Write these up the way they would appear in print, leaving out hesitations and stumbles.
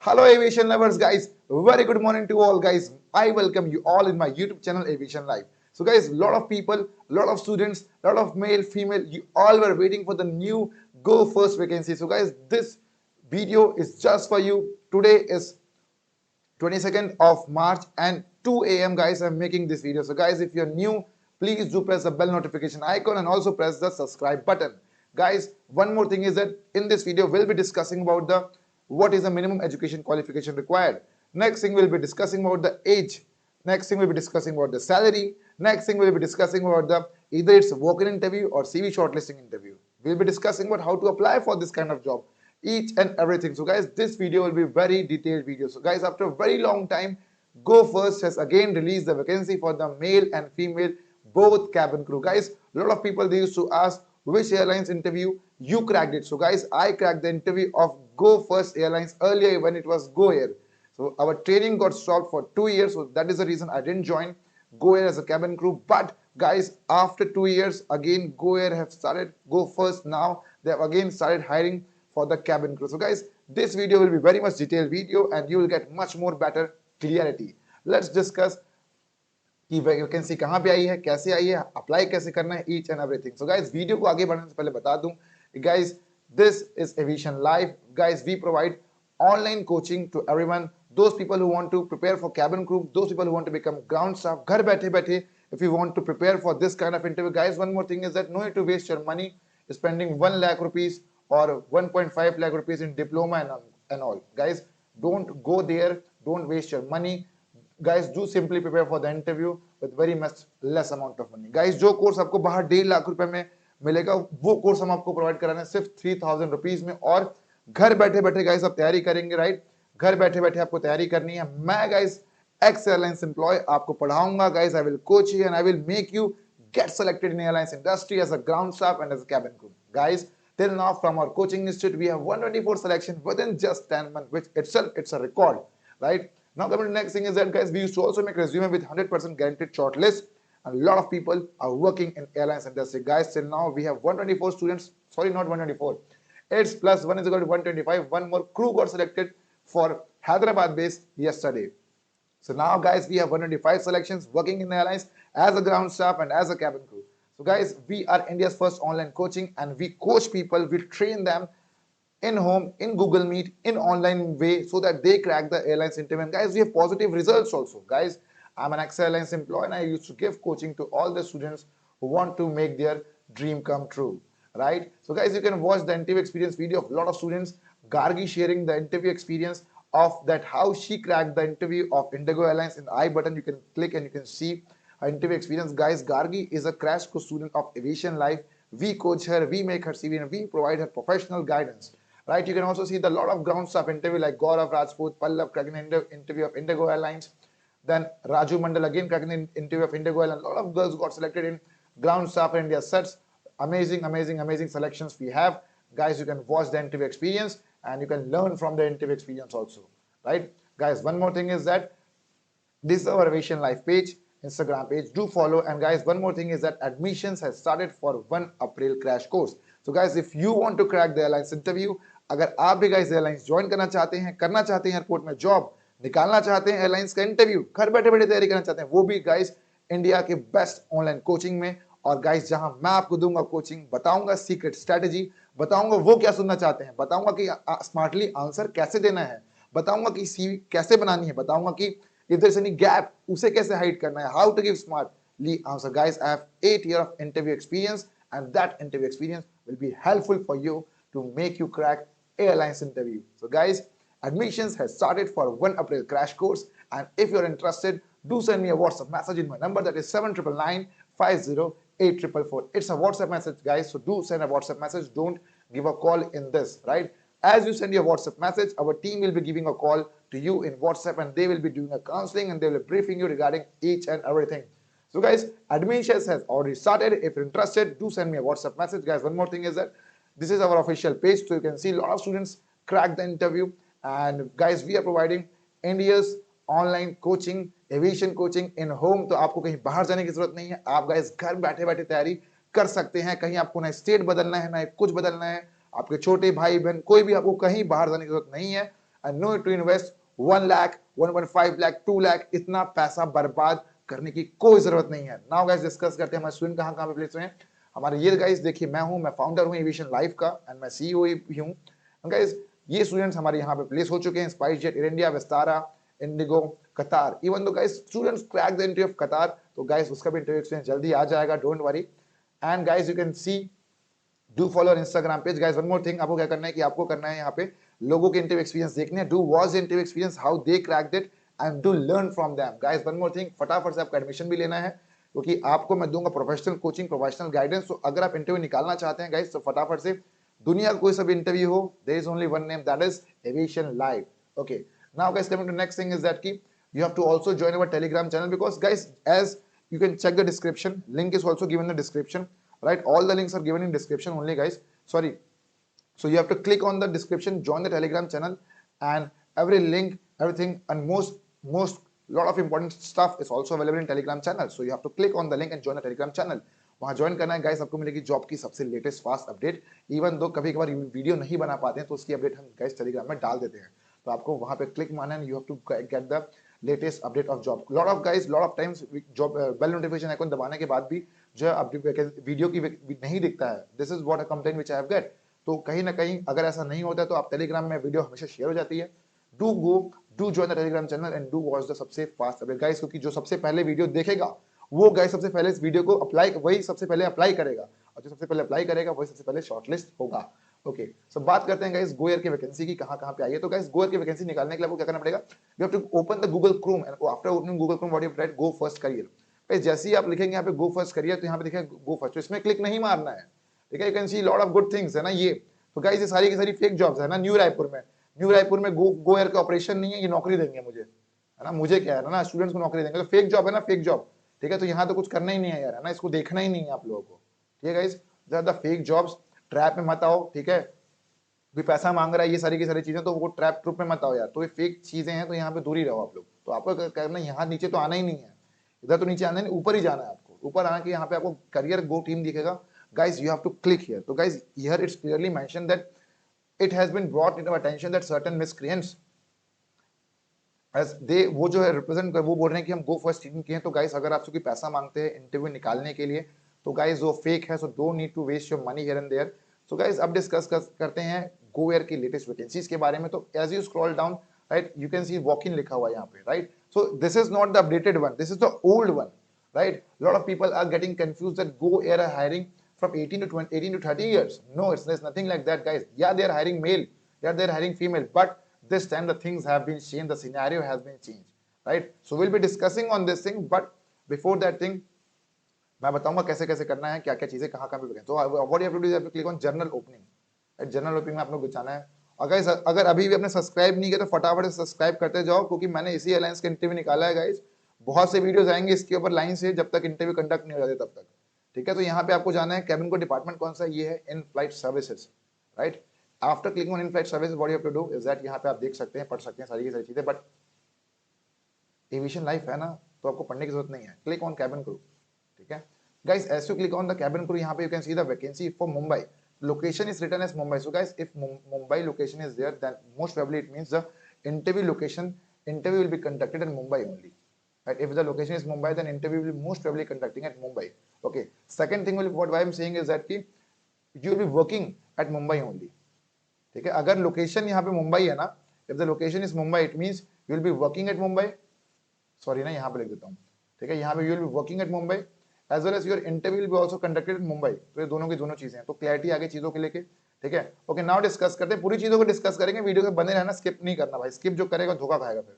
Hello aviation lovers guys, very good morning to all guys. I welcome you all in my YouTube channel Aviation Live. So guys, lot of people, lot of students, lot of male, female, you all were waiting for the new Go First vacancy. So guys, this video is just for you. Today is 22nd of March and 2 a.m. guys I'm making this video. So guys, if you're new, please do press the bell notification icon and also press the subscribe button. Guys, one more thing is that in this video we'll be discussing about the what is the minimum education qualification required. Next thing we'll be discussing about the age. Next thing we'll be discussing about the salary. Next thing we'll be discussing about the either it's a walk-in interview or CV shortlisting interview. We'll be discussing about how to apply for this kind of job, each and everything. So guys, this video will be very detailed video. So guys, after a very long time, Go First has again released the vacancy for the male and female both cabin crew. Guys, a lot of people they used to ask which airlines interview you cracked it. So guys, I cracked the interview of Go First Airlines earlier when it was Go Air. So our training got stopped for 2 years, so that is the reason I didn't join Go Air as a cabin crew. But guys, after 2 years, again Go Air have started Go First now. They have again started hiring for the cabin crew. So guys, this video will be very much detailed video and you will get much more better clarity. Let's discuss कि vacancy कहाँ पे आई है, कैसे आई है, apply कैसे करना है, each and everything. So guys, video को आगे बढ़ने से पहले बता दूं, guys, this is Aviation Live. Guys, we provide online coaching to everyone. Those people who want to prepare for cabin crew, those people who want to become ground staff, घर बैठे बैठे, if you want to prepare for this kind of interview, guys, one more thing is that no need to waste your money spending 1 lakh rupees or 1.5 lakh rupees in diploma and all. Guys, don't go there, don't waste your money. Guys, do simply prepare for the interview with very much less amount of money. Guys, जो course आपको बाहर 1.5 लाख रुपए में मिलेगा, वो course हम आपको provide करा रहे हैं सिर्फ 3000 रुपीज में, और घर बैठे बैठे गाइस आप तैयारी करेंगे, राइट? घर बैठे बैठे आपको तैयारी करनी है. मैं गाइस एक्स एयरलाइंस एम्प्लॉय आपको पढ़ाऊंगा. Guys, I will coach you and I will make you get selected in airlines industry as a ground staff and as a cabin crew. Guys, till now from our coaching institute we have 124 selection within just 10 months, which itself it's a record, right? Now coming to the next thing is that guys, we used to also make resume with 100% guaranteed shortlist, and a lot of people are working in airlines industry. Guys, till now we have 124 students, sorry, not 124, it's plus 1 is equal to 125. One more crew got selected for Hyderabad base yesterday. So now guys, we have 125 selections working in the airlines as a ground staff and as a cabin crew. So guys, we are India's first online coaching, and we coach people, we train them in home, in Google Meet, in online way, so that they crack the airlines interview. And guys, we have positive results also. Guys, I'm an ex-airlines employee and I used to give coaching to all the students who want to make their dream come true, right? So guys, you can watch the interview experience video of a lot of students. Gargi sharing the interview experience of that how she cracked the interview of Indigo Airlines. In the I button you can click and you can see her interview experience. Guys, Gargi is a crash course student of Aviation Life. We coach her, we make her CV, and we provide her professional guidance, right? You can also see the lot of ground staff interview like Gaurav Rajput, Pallav cracking the interview of Indigo Airlines. Then Raju Mandal again cracking the interview of Indigo Airlines. A lot of girls got selected in ground staff in India sets. Amazing, amazing, amazing selections we have. Guys, you can watch the interview experience and you can learn from the interview experience also, right? Guys, one more thing is that this is our Aviation Life page, Instagram page. Do follow. And guys, one more thing is that admissions has started for 1 April crash course. So guys, if you want to crack the airlines interview, अगर आप भी guys airlines join करना चाहते हैं airport में job निकालना चाहते हैं, एयरलाइंस का इंटरव्यू घर बैठे बैठे तैयारी करना चाहते हैं, वो भी गाइस इंडिया के बेस्ट ऑनलाइन कोचिंग में. और गाइस, जहां मैं आपको दूंगा कोचिंग, बताऊंगा सीक्रेट स्ट्रेटेजी, बताऊंगा वो क्या सुनना चाहते हैं, बताऊंगा कि स्मार्टली आंसर कैसे देना है, बताऊंगा कि सीवी कैसे बनानी है, बताऊंगा कि if there's any gap उसे कैसे हाइड करना है, how to give smartly answer. Guys, I have 8 years of interview experience and that interview experience will be helpful for you to make you crack airlines interview. So guys, admissions has started for 1 April crash course, and if you're interested, do send me a WhatsApp message in my number, that is 7999508444. It's a WhatsApp message guys, so do send a WhatsApp message, don't give a call in this, right? As you send your WhatsApp message, our team will be giving a call to you in WhatsApp and they will be doing a counseling and they will be briefing you regarding each and everything. So guys, admissions has already started. If you're interested, do send me a WhatsApp message. Guys, one more thing is that this is our official page, so you can see a lot of students crack the interview. And guys, we are providing India's online coaching, aviation coaching in home. तो आपको कहीं बाहर जाने की जरूरत नहीं है, आप गाइस घर बैठे बैठे तैयारी कर सकते हैं. कहीं आपको ना स्टेट बदलना है, ना कुछ बदलना है, आपके छोटे भाई बहन कोई भी आपको कहीं बाहर जाने की जरूरत नहीं है. And no to invest 1 lakh 1.5 lakh 2 lakh, इतना पैसा बर्बाद करने की कोई जरूरत नहीं है। नाउ गाइस डिस्कस करते हैं हमारे स्टूडेंट कहां कहां पे प्लेस हुए हैं हमारे। ये गाइस देखिए, मैं फाउंडर हूं एविएशन लाइफ का एंड मैं सीईओ भी हूं। गाइस ये स्टूडेंट्स हमारे यहाँ पे प्लेस हो चुके हैं, Spice Jet, Air India, Vistara, IndiGo, Qatar. Even दो guys students crack the interview of Qatar, तो गाइस उसका भी इंटरव्यू एक्सपीरियंस जल्दी आ जाएगा, don't worry. And guys you can see, do follow our Instagram page. Guys one more thing, आपको क्या करना है कि आपको करना है यहाँ पे लोगों के इंटरव्यू एक्सपीरियंस देखने हैं, do watch interview experience, how they cracked it and do learn from them. Guys one more thing, फटाफट से आपका एडमिशन भी लेना है, क्योंकि आपको मैं दूंगा प्रोफेशनल कोचिंग, प्रोफेशनल गाइडेंस। तो अगर आप इंटरव्यू निकालना चाहते हैं गाइस, तो फटाफट से, दुनिया का कोई सा भी इंटरव्यू हो, there is only one name, that is aviation live. Okay, now guys coming to next thing is that की you have to also join our telegram channel, because guys, as you can check the description, link is also given in the description, right? All the links are given in description only guys, sorry. So you have to click on the description, join the telegram channel, and every link, everything, and most lot of important stuff is also available in telegram channel. So you have to click on the link and join the telegram channel. वहां join करना है guys, आपको मिलेगी job की सबसे latest fast update. Even though कभी कभार video नहीं बना पाते हैं तो उसकी अपडेट हम गाइस टेलीग्राम में डाल देते हैं, तो आपको वहां पे क्लिक मारना है, you have to get the latest update of job. Lot of guys, lot of times job bell notification icon दबाने के बाद भी जो है वीडियो की नहीं दिखता है। This is what a complaint which I have get. तो कहीं ना कहीं अगर ऐसा नहीं होता है तो आप टेलीग्राम में वीडियो हमेशा शेयर हो जाती है। Do go, do join the Telegram channel and do watch the सबसे फास्ट अपडेट गाइस, क्योंकि जो सबसे पहले वीडियो देखेगा वो गाइस सबसे पहले इस वीडियो को अप्लाई, वही सबसे पहले अप्लाई करेगा, और जो सबसे पहले अप्लाई करेगा वही सबसे पहले शॉर्टलिस्ट होगा। ओके, सो बात करते हैं गाइस गोयर की वैकेंसी की, कहां पे आई है। तो गाइस गोयर की वैकेंसी निकालने के लिए आपको क्या करना पड़ेगा, you have to open the Google Chrome and after opening Google Chrome what you write, go first career. Guys जैसे ही आप लिखेंगे यहाँ पे गो फर्स्ट करियर, तो यहाँ पे दिखेगा गो फर्स्ट, तो इसमें क्लिक नहीं मारना है, ठीक है। You can see lot of good things है ना ये। तो गाइस ये सारी की सारी फेक जॉब्स है ना। न्यू रायपुर में गोयर का ऑपरेशन नहीं है, ये नौकरी देंगे मुझे, है ना, मुझे क्या है ना, स्टूडेंट्स को नौकरी देंगे, तो फेक जॉब है ना, फेक जॉब, ठीक है। तो यहाँ तो कुछ करना ही नहीं है यार, है ना, इसको देखना ही नहीं है आप लोगों को, ठीक है गाइस। ज्यादा फेक जॉब्स ट्रैप में मत आओ, ठीक है। भी पैसा मांग रहा है ये सारी की सारी चीजें, तो वो ट्रैप ट्रुप में मत आओ यार, तो ये फेक चीजें हैं, तो यहाँ पे दूर ही रहो आप लोग। तो आपको करना, यहाँ नीचे तो आना ही नहीं है, इधर तो नीचे आना नहीं, ऊपर ही जाना है आपको। ऊपर आना के यहाँ पे आपको करियर गो टीम दिखेगा guys, you have to click here. तो guys here it's clearly mention that it has been brought in our attention that certain miscreants as they, वो जो है रिप्रेजेंट कर, वो बोल रहे हैं कि हम गो फर्स्ट टीम के हैं। तो गाइस अगर आपसे कोई पैसा मांगते हैं इंटरव्यू निकालने के लिए, तो गाइस वो फेक है, so don't need to waste your money here and there. So guys अब डिस्कस करते हैं गोएयर की लेटेस्ट वैकेंसीज के बारे में। तो as you scroll down, right, you can see walk in लिखा हुआ है यहाँ पे, right. So this is not the updated one, this is the old one, right? Lot of people are getting confused that Go Air are hiring from 18 to 20, 18 to 30 years. No, there's nothing like that, guys. Yeah, they're hiring male, yeah, they're hiring female, but this time the things have been changed, the scenario has been changed, right? So we'll be discussing on this thing, but before that thing, मैं बताऊंगा कैसे कैसे करना है, क्या क्या चीजें कहाँ कहाँ पे बिकें। तो what you have to do is you have to click on journal opening, right? journal opening में आप लोग बिछाना है। अगर अभी भी आपने सब्सक्राइब नहीं किया तो फटाफट से सब्सक्राइब करते जाओ, क्योंकि मैंने इसी अलायंस का इंटरव्यू निकाला है गाइस। बहुत से वीडियोस आएंगे इसके ऊपर लाइन से, जब तक इंटरव्यू कंडक्ट नहीं हो जाते तब तक, ठीक है। तो यहाँ पे आपको जाना है, केबिन को डिपार्टमेंट कौन सा, ये है in flight services, right. After clicking on in flight services what you have to do is that, यहाँ पे आप देख सकते हैं, पढ़ सकते हैं सारी की सारी चीजें, बट एविएशन लाइफ है ना, तो आपको पढ़ने की जरूरत नहीं है। क्लिक ऑन कैबिन क्रू, ठीक है guys. As you click on the cabin crew, यहाँ पे you can see the vacancy for Mumbai, location is written as Mumbai. So guys, if Mumbai location is there, then most probably it means the interview will be conducted in Mumbai only, right? If the location is Mumbai, then interview will be most probably conducting at Mumbai. Okay, second thing what I'm saying is that कि you will be working at Mumbai only, ठीक है। अगर location यहाँ पे मुंबई है ना, if the location is Mumbai, it means you will be working at Mumbai, sorry ना, यहाँ पे लिख देता हूँ, ठीक है। यहाँ पे you will be working at Mumbai as well as your interview will be also conducted in Mumbai. तो ये दोनों की दोनों चीजें हैं, तो क्लैरिटी आगे चीजों के लेके, ठीक है। ओके, नाउ डिस्कस करते हैं, पूरी चीजों को डिस्कस करेंगे, वीडियो के बने रहना, स्किप नहीं करना भाई, स्किप जो करेगा धोखा खाएगा, फिर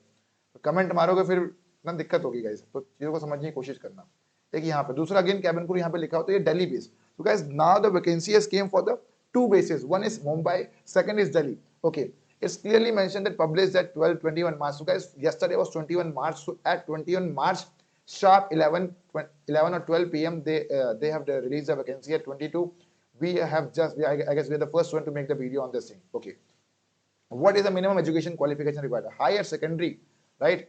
तो कमेंट मारोगे फिर ना दिक्कत होगी गाइस, तो चीजों को समझने की कोशिश करना। एक यहाँ पे दूसरा अगेन कैबिन क्रू यहाँ पे लिखा हो, तो ये दिल्ली बेस। तो guys now the vacancy has came for the two bases, one is Mumbai, second is Delhi. Okay, it's clearly mentioned that published at 12-21 March. So guys, yesterday was 21 March, so at 21 March sharp 11 or 12 p.m. they have released the vacancy at 22. We have just, I guess we are the first one to make the video on this thing. Okay, what is the minimum education qualification required? Higher secondary, right?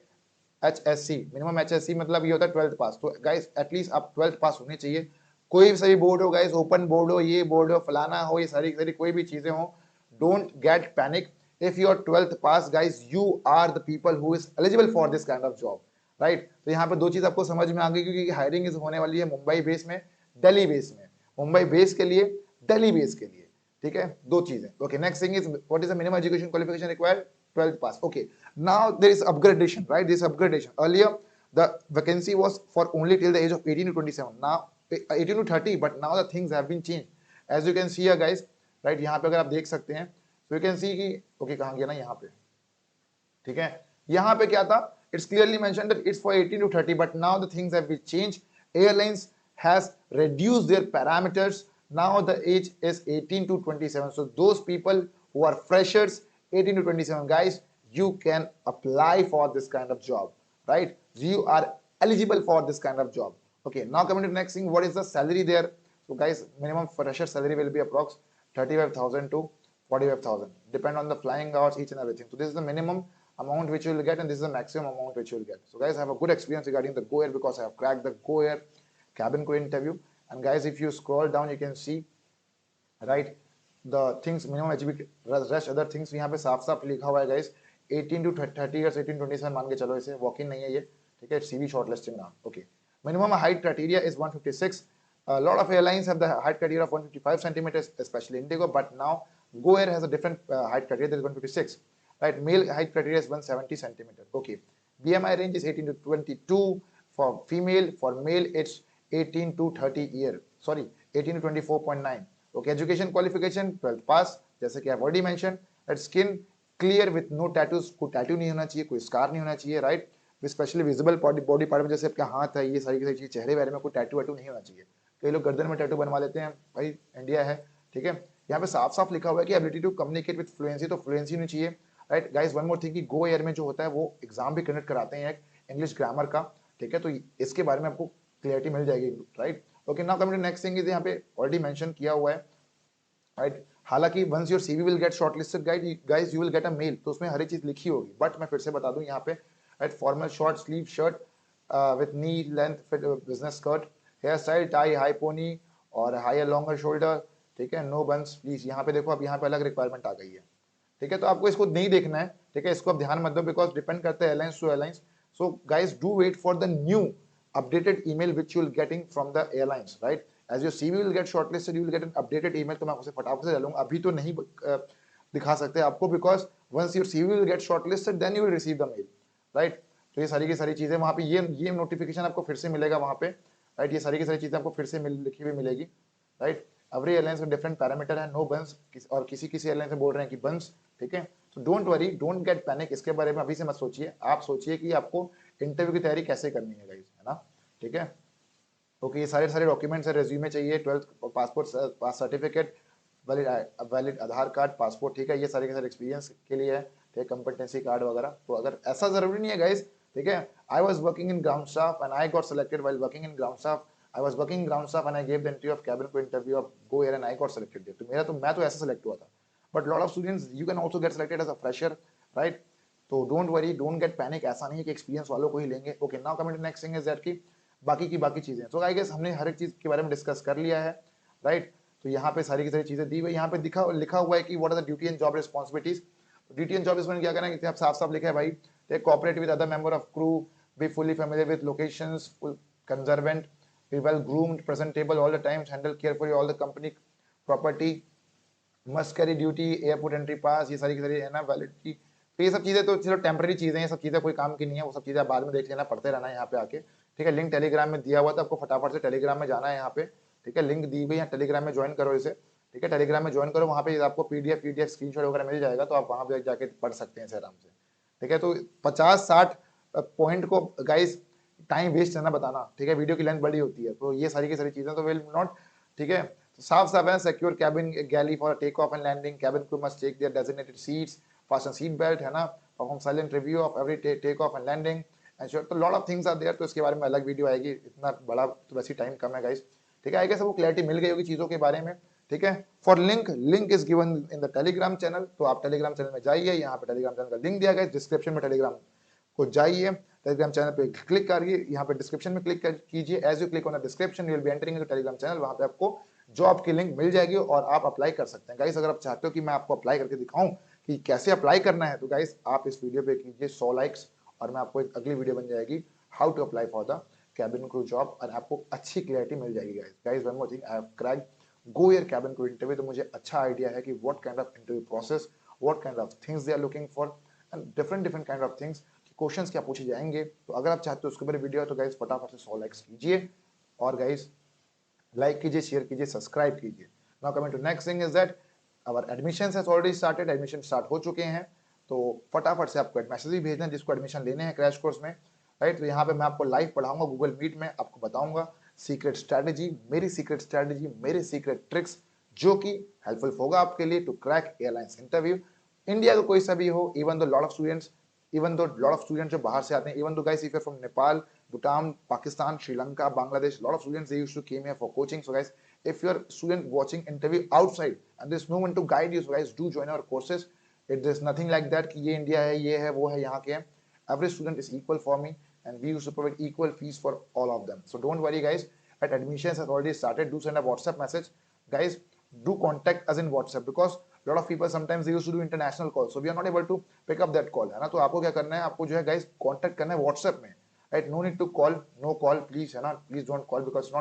HSC, minimum HSC मतलब ये होता है 12th पास। तो guys at least आप 12th पास होने चाहिए, कोई भी बोर्ड हो गाइस, ओपन बोर्ड हो, ये बोर्ड हो, फलाना हो, ये सारी कोई भी चीजें हो, don't get panic. if you are 12th pass guys, you are the people who is eligible for this kind of job, right. तो यहाँ पे दो चीज आपको समझ में आ गई, क्योंकि हायरिंग इज होने वाली है मुंबई बेस में, दिल्ली बेस में, मुंबई बेस के लिए, दिल्ली बेस के लिए, ठीक है, दो चीजें। Okay, next thing is what is the minimum education qualification required, 12th pass। okay, now there is upgradation, right? This upgradation, earlier the vacancy was for only till the age of 18 to 27, now 18 to 30, but now the things have been changed, as you can see here guys, right? यहाँ पे अगर आप देख सकते हैं, so you can see कि okay, कहाँ गया ना, यहाँ पे, ठीक है, यहाँ पे क्या था, it's clearly mentioned that it's for 18 to 30, but now the things have been changed. Airlines has reduced their parameters, now the age is 18 to 27, so those people who are freshers 18 to 27 guys, you can apply for this kind of job, right? You are eligible for this kind of job. Okay, now coming to the next thing, what is the salary there? So guys, minimum fresher salary will be approx 35,000 to 45,000, depend on the flying hours, each and everything. So this is the minimum amount which you will get, and this is the maximum amount which you will get. So guys, I have a good experience regarding the Go Air because I have cracked the Go Air cabin crew interview. And guys, if you scroll down, you can see, right, the things, minimum HB, rest other things यहाँ पे साफ साफ लिखा हुआ है guys, 18 to 30 years, 18 to 27 मान के चलो, इसे वॉक इन नहीं है ये, ठीक है, CV shortlisting नाम। okay, minimum height criteria is 156. A lot of airlines have the height criteria of 155 centimeters, especially Indigo, but now Go Air has a different height criteria, that is 156, right? Male height criteria is 170 centimeters. Okay, BMI range is 18 to 22 for female, for male it's 18 to 30 year, sorry, 18 to 24.9. Okay, education qualification 12th pass, जैसे कि I've already mentioned, that skin clear with no tattoos, कोई tattoo नहीं होना चाहिए, कोई scar नहीं होना चाहिए, right, specially visible body part में, जैसे आपका हाथ है, ये सारी की सारी चीज, चेहरे वगैरह में कोई टैटू वैटू नहीं होना चाहिए। कई लोग गर्दन में टैटू बनवा लेते हैं, भाई इंडिया है, ठीक है, यहाँ पे साफ साफ लिखा हुआ है कि ability to communicate with fluency, तो फ्लुएंसी नहीं चाहिए, right guys. One more thing कि गो एयर में जो होता है वो एग्जाम भी कंडक्ट कराते हैं एक इंग्लिश ग्रामर का, ठीक है, तो इसके बारे में आपको क्लियरिटी मिल जाएगी, right. Okay, now coming to next thing is, यहाँ पे ऑलरेडी मेंशन किया हुआ है, राइट। हालांकि once your CV will get shortlisted guys, you will get a mail, तो उसमें हर एक चीज लिखी होगी, बट मैं फिर से बता दूं यहाँ पे, right, formal short sleeve shirt with knee length fit business skirt, hair style tie high pony और हाई लॉन्गर शोल्डर, ठीक है, नो बंस प्लीज। यहाँ पे देखो, अब यहाँ पे अलग रिक्वायरमेंट आ गई है, ठीक है, तो आपको इसको नहीं देखना है, ठीक है, इसको आप ध्यान मत दो, बिकॉज डिपेंड करते हैं airlines to airlines. So guys, do wait for the new updated email which you will getting from the airlines, right? As your CV will get shortlisted, you will get an updated email, तो मैं उसे फटाफट से डालूंगा, अभी तो नहीं दिखा सकते आपको, because once your CV will get shortlisted, then you will receive the mail, right? तो ये सारी की सारी चीजें वहाँ पे, ये नोटिफिकेशन आपको फिर से मिलेगा वहाँ पे, राइट, ये सारी की सारी चीजें आपको फिर से लिखी हुई मिलेगी, राइट। एवरी एयरलाइंस का डिफरेंट पैरामीटर है, नो बंस, और किसी एयरलाइन से बोल रहे हैं कि बंस, ठीक है, तो don't worry, don't get panic, इसके बारे में अभी से मत सोचिए, आप सोचिए कि आपको इंटरव्यू की तैयारी कैसे करनी है गाइस, है ना, ठीक है। ओके, ये सारे डॉक्यूमेंट्स है, रेज्यूमे चाहिए, 12th पासपोर्ट पास सर्टिफिकेट, वैलिड आधार कार्ड, पासपोर्ट, ठीक है, ये सारे के सारे एक्सपीरियंस के लिए है, ठीक है, कंपटेंसी कार्ड वगैरह। तो अगर ऐसा जरूरी नहीं है गाइस, ठीक है, I was working in ground staff and I got selected while working in ground staff, I was working in ground staff and I gave the interview of cabin crew interview of Go Air and I got selected there, तो मैं तो ऐसे select हुआ था, but lot of students you can also get selected as a fresher, right. तो don't worry, don't get panic, ऐसा नहीं है कि एक्सपीरियंस वालों को ही लेंगे। Okay, now coming to next thing is that की बाकी चीजें, तो आई गेस हमने हर एक चीज के बारे में डिस्कस कर लिया है, राइट। तो यहाँ पे सारी की सारी चीजें दी हुई, यहाँ पे लिखा हुआ है कि what are the duty and job responsibilities. Duty and job responsibility क्या करना है, आप साफ साफ लिखा है भाई, take cooperate with other member of crew, be fully familiar with locations, conversant, be well groomed, presentable all the times, handle carefully all the company property, must carry duty, airport entry pass, ये सारी की सारी है ना, validity. तो ये सब चीजें तो चलो टेम्पररी चीजें हैं, ये सब चीजें कोई काम की नहीं है, वो सब चीजें बाद में देख लेना, पढ़ते रहना यहाँ पे आके, ठीक है। लिंक टेलीग्राम में दिया हुआ था, आपको फटाफट से टेलीग्राम में जाना है यहाँ पे, ठीक है, लिंक दी हुई है, टेलीग्राम में ज्वाइन करो इसे, ठीक है, टेलीग्राम में ज्वाइन करो, वहाँ पे आपको पीडीएफ स्क्रीनशॉट वगैरह मिल जाएगा, तो आप वहाँ पे जाके पढ़ सकते हैं इसे आराम से, ठीक है। तो 50-60 पॉइंट को गाइस टाइम वेस्ट करना बताना, ठीक है, वीडियो की लेंथ बड़ी होती है, तो ये सारी की सारी चीजें तो विल नॉट, ठीक है। तो साफ साफ है, secure cabin galley for take off and landing, cabin crew must take their designated seats, fasten seat belt, है ना, perform silent review of every take off and landing, ensure, तो lot of things are there, तो इसके बारे में अलग video आएगी, इतना बड़ा तो वैसे टाइम कम है गाइस, ठीक है। आई गेस सबको क्लैरिटी मिल गई होगी चीजों के बारे में, ठीक है। For link is given in the Telegram channel, तो आप टेलीग्राम चैनल में जाइए, यहाँ पे टेलीग्राम चैनल का लिंक दिया गया है डिस्क्रिप्शन में, टेलीग्राम को जाइए, टेलीग्राम चैनल पे क्लिक करिए, यहाँ पे डिस्क्रिप्शन में क्लिक कीजिए, as you click on the description you will be entering in the Telegram channel, वहाँ पे आपको जॉब की लिंक मिल जाएगी और आप अप्लाई कर सकते हैं गाइस। अगर आप चाहते हो कि मैं आपको अप्लाई करके दिखाऊं कि कैसे अप्लाई करना है, तो गाइस आप इस वीडियो पे कीजिए 100 लाइक्स और मैं आपको एक अगली वीडियो बन जाएगी how to apply for the cabin crew job और आपको अच्छी क्लैरिटी मिल जाएगी guys. Guys one more thing, I have cracked Go Air cabin crew interview, तो मुझे अच्छा आइडिया है कि what kind of interview process, what kind of things they are looking for and different kind of things, questions क्या पूछे जाएंगे। तो अगर आप चाहते हो उसके ऊपर वीडियो तो गाइस फटाफट से 100 लाइक्स कीजिए और गाइस लाइक कीजिए, शेयर कीजिए, सब्सक्राइब कीजिए। Now coming to next thing is that our admissions has already started, admission start हो चुके हैं, तो फटाफट से आपको मैसेज भी भेजना है जिसको एडमिशन लेने हैं क्रैश कोर्स में, राइट। तो यहाँ पे मैं आपको लाइव पढ़ाऊंगा गूगल मीट में, आपको बताऊंगा सीक्रेट स्ट्रैटेजी, मेरी सीक्रेट स्ट्रैटेजी, मेरे सीक्रेट ट्रिक्स जो कि हेल्पफुल होगा आपके लिए to crack airlines interview. India का कोई सा भी हो, even though lot of students, जो बाहर से आते हैं, इवन दो guys if you are from Nepal, Bhutan, Pakistan, Sri Lanka, Bangladesh, a lot of students they used to came here for coaching. So guys, if you're a student watching interview outside and there's no one to guide you, so guys do join our courses. There's nothing like that कि ये India है, ये है, वो है, यहाँ के हैं. Every student is equal for me and we used to provide equal fees for all of them. So don't worry guys, at admissions has already started. Do send a WhatsApp message. Guys, do contact us in WhatsApp because a lot of people sometimes they used to do international calls. So we are not able to pick up that call, है ना। तो आपको क्या करना है, आपको जो है guys contact करना है WhatsApp में, right? No need to call, no call please, है ना। please don't call because it's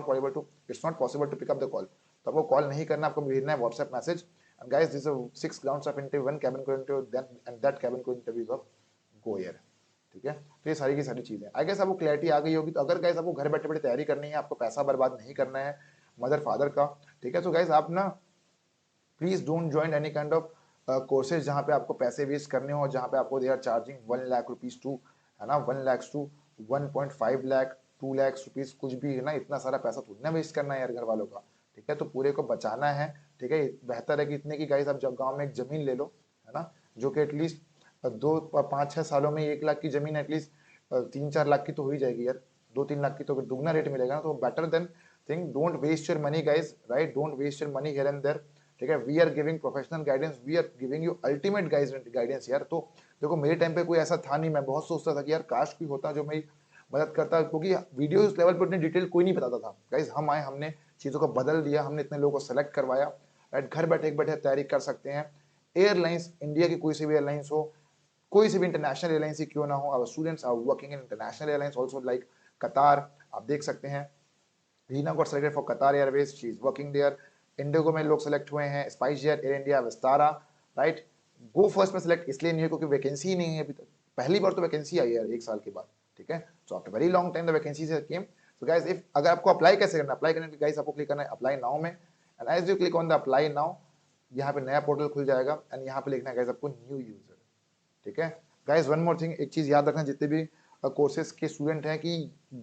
not possible to pick up the call. तो आपको कॉल नहीं करना, आपको भेजना है WhatsApp message. And guys this is 6 rounds of interview, 1 cabin crew interview, then and that cabin crew interview is of Go Air, ठीक है। तो ये सारी की सारी चीजें आई गेस आपको क्लैरिटी आ गई होगी। तो अगर गाइस आपको घर बैठे बैठे तैयारी करनी है, आपको पैसा बर्बाद नहीं करना है मदर फादर का, ठीक है, तो गाइस आप ना please don't join any kind of courses जहाँ पे आपको पैसे वेस्ट करने हो, जहाँ पे आपको they are charging 1 lakh rupees to, है ना, 1 लाख टू 1.5 लाख 2 लाख रुपीज, कुछ भी है ना, इतना सारा पैसा थोड़ी ना वेस्ट करना है यार घर वालों का, ठीक है। तो पूरे को बचाना है, ठीक है। बेहतर है कि इतने की गाइस आप जब गांव में एक जमीन ले लो, है ना, जो कि एटलीस्ट 2-5-6 सालों में 1 लाख की जमीन एटलीस्ट 3-4 लाख की तो हो ही जाएगी यार, 2-3 लाख की तो दुगना रेट मिलेगा ना। तो better than thing, don't waste your money guys, right, don't waste your money here and there, ठीक है। We are giving professional guidance, we are giving you ultimate guidance यार। तो देखो मेरे टाइम पे कोई ऐसा था नहीं, मैं बहुत सोचता था कि यार काश कोई होता जो मेरी मदद करता, क्योंकि वीडियो इस लेवल पर उतनी डिटेल कोई नहीं बताता था गाइस। हम आए, हमने चीज़ों को बदल दिया, हमने इतने लोगों को सेलेक्ट करवाया, राइट। घर बैठे बैठे तैयारी कर सकते हैं। एयरलाइंस, इंडिया की कोई सी भी एयरलाइंस हो, कोई सी भी इंटरनेशनल एयरलाइंस ही क्यों ना हो, our students are working in international airlines also, like Qatar, आप देख सकते हैं Reena got selected for Qatar Airways, she is working there. IndiGo में लोग सेलेक्ट हुए हैं, Spice Jet, Air India, Vistara, right. गो फर्स्ट में सेलेक्ट इसलिए नहीं है क्योंकि वैकेंसी ही नहीं है अभी तक, पहली बार तो वैकेंसी आई है 1 साल के बाद, ठीक है। So after very long time the vacancy came. So guys if अगर आपको अप्लाई कैसे करना है, अप्लाई करने के लिए गाइस आपको क्लिक करना है अप्लाई नाउ में, and as you click on the apply now, यहाँ पे नया पोर्टल खुल जाएगा एंड यहाँ पे लिखना है गाइस आपको न्यू यूजर, ठीक है। गाइस वन मोर थिंग, एक चीज याद रखना जितने भी कोर्सेज के स्टूडेंट हैं कि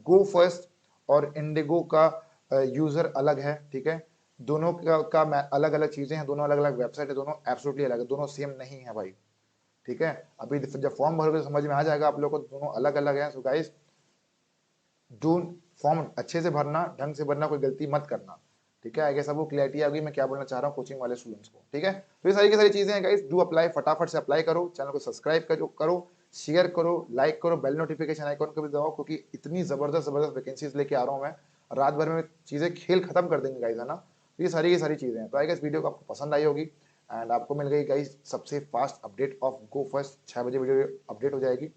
गो फर्स्ट और इंडिगो का यूजर अलग है, ठीक है। दोनों का अलग अलग चीजें हैं, दोनों अलग अलग वेबसाइट है, दोनों एब्सोल्युटली अलग है, दोनों सेम नहीं है भाई, ठीक है। अभी जब फॉर्म भरोगे समझ में आ जाएगा आप लोगों को, दोनों अलग अलग है। सो गाइस डू फॉर्म अच्छे से भरना, ढंग से भरना, कोई गलती मत करना, ठीक है। आई गेस आपको क्लैरिटी आ गई मैं क्या बोलना चाह रहा हूँ कोचिंग वाले स्टूडेंट्स को, ठीक है। तो ये सारी की सारी चीजें हैं गाइस, डू अप्लाई, फटाफट से अप्लाई करो, चैनल को सब्सक्राइब करो, शेयर करो, लाइक करो, बेल नोटिफिकेशन आइकॉन को भी दबाओ, क्योंकि इतनी जबरदस्त वैकेंसीज लेके आ रहा हूँ मैं, रात भर में चीजें खेल खत्म कर देंगे गाइस, है ना। तो ये सारी की सारी चीजें हैं। तो आई गेस वीडियो को आपको पसंद आई होगी एंड आपको मिल गई गाइस सबसे fast update of go first, 6 बजे वीडियो अपडेट हो जाएगी,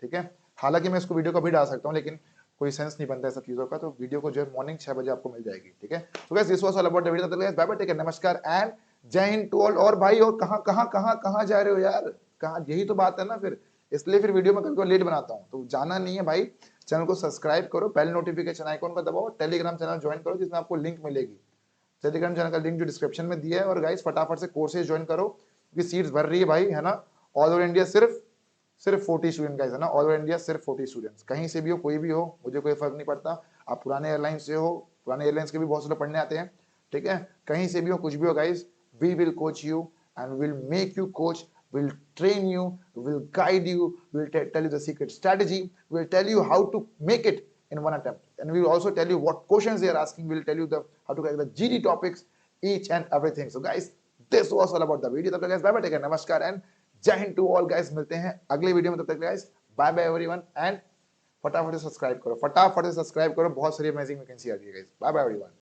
ठीक है। हालांकि मैं इसको वीडियो को भी डाल सकता हूँ लेकिन कोई सेंस नहीं बनता है सब चीजों का, तो वीडियो को जो है मॉर्निंग 6 बजे आपको मिल जाएगी, ठीक है। So guys this was all about the video, तब तक guys bye bye, take care, नमस्कार एंड जय हिंद टू ऑल। और भाई और कहां जा रहे हो यार, कहां, यही तो बात है ना फिर, इसलिए फिर वीडियो में कभी लेट बनाता हूं, तो जाना नहीं है भाई, चैनल को सब्सक्राइब करो, बेल नोटिफिकेशन आइकॉन को दबाओ, टेलीग्राम चैनल ज्वाइन करो जिसमें आपको लिंक मिलेगी, टेलीग्राम चैनल का लिंक जो डिस्क्रिप्शन में दिया है। और गाइस फटाफट से कोर्सेज ज्वाइन करो क्योंकि सीट्स भर रही है भाई, है ना। ऑल ओवर इंडिया सिर्फ 40 स्टूडेंट गाइस, है ना, ऑल ओवर इंडिया सिर्फ 40 स्टूडेंट्स, कहीं से भी हो, कोई भी हो, मुझे कोई फर्क नहीं पड़ता। आप पुराने एयरलाइंस से हो, पुराने एयरलाइंस के भी बहुत से लोग पढ़ने आते हैं, ठीक है। कहीं से भी हो, कुछ भी हो guys, we will coach you and will make you coach, will train you, will guide you, will tell you the secret strategy, will tell you how to make it in one attempt, and we will also tell you what questions they are asking, we will tell you how to get the GD topics, each and everything. So guys, this was all about the video. तब तक guys bye bye, take care, नमस्कार and जय हिंद to all guys, मिलते हैं अगले video में, तब तक guys bye bye everyone and फटाफट से सब्सक्राइब करो, बहुत सारी अमेजिंग वैकेंसी आ रही है गाइस, बाय बाय एवरीवन।